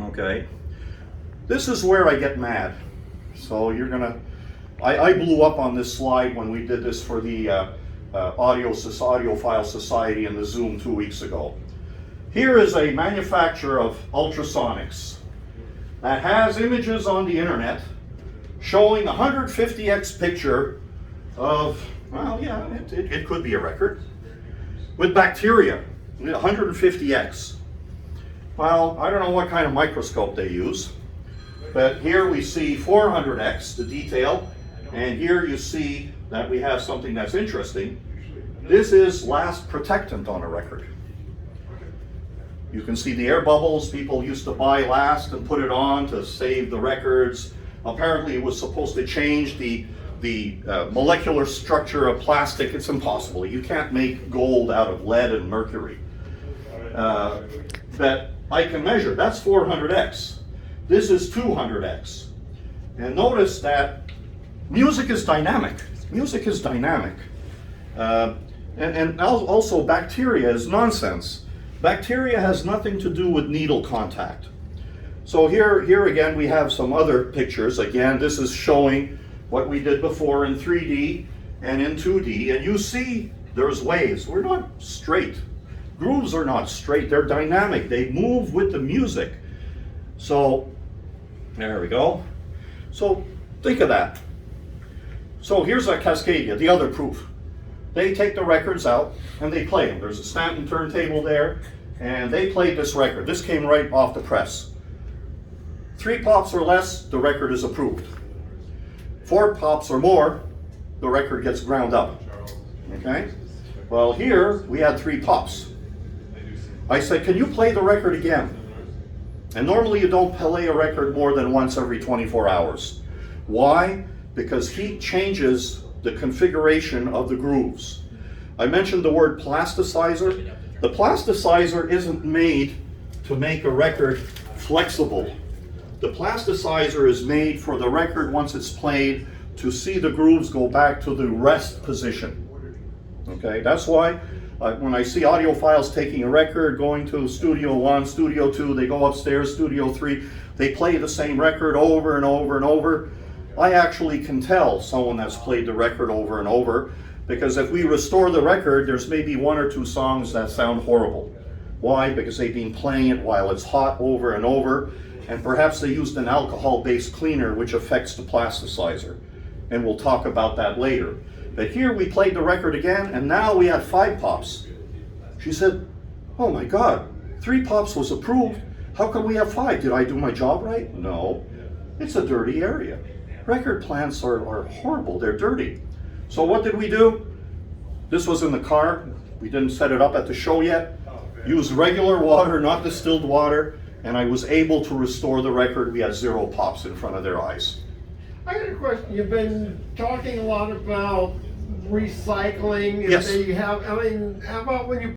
Okay, this is where I get mad. So you're gonna, I blew up on this slide when we did this for the Audiophile Society in the Zoom 2 weeks ago. Here is a manufacturer of ultrasonics that has images on the internet showing 150x picture of, well, yeah, it could be a record, with bacteria, 150x. Well, I don't know what kind of microscope they use, but here we see 400x, the detail, and here you see that we have something that's interesting. This is last protectant on a record. You can see the air bubbles. People used to buy last and put it on to save the records. Apparently it was supposed to change the molecular structure of plastic. It's impossible. You can't make gold out of lead and mercury. But I can measure. That's 400x. This is 200x. And notice that music is dynamic. Music is dynamic. And also bacteria is nonsense. Bacteria has nothing to do with needle contact. So here again we have some other pictures. Again, this is showing what we did before in 3D and in 2D. And you see there's waves. We're not straight. Grooves are not straight. They're dynamic. They move with the music. So there we go. So think of that. So here's a Cascadia, the other proof. They take the records out and they play them. There's a Stanton turntable there, and they played this record. This came right off the press. 3 pops or less, the record is approved. 4 pops or more, the record gets ground up. Okay? Well, here we had 3 pops. I said, can you play the record again? And normally you don't play a record more than once every 24 hours. Why? Because heat changes the configuration of the grooves. I mentioned the word plasticizer. The plasticizer isn't made to make a record flexible. The plasticizer is made for the record, once it's played, to see the grooves go back to the rest position. Okay, that's why when I see audiophiles taking a record, going to Studio 1, Studio 2, they go upstairs, Studio 3, they play the same record over and over and over. I actually can tell someone that's played the record over and over, because if we restore the record, there's maybe 1 or 2 songs that sound horrible. Why? Because they've been playing it while it's hot over and over, and perhaps they used an alcohol-based cleaner which affects the plasticizer. And we'll talk about that later. But here we played the record again, and now we have 5 pops. She said, oh my God, 3 pops was approved. How come we have 5? Did I do my job right? No, it's a dirty area. Record plants are horrible, they're dirty. So what did we do? This was in the car. We didn't set it up at the show yet. Used regular water, not distilled water, and I was able to restore the record. We had 0 pops in front of their eyes. I got a question. You've been talking a lot about recycling. Yes. And how about when you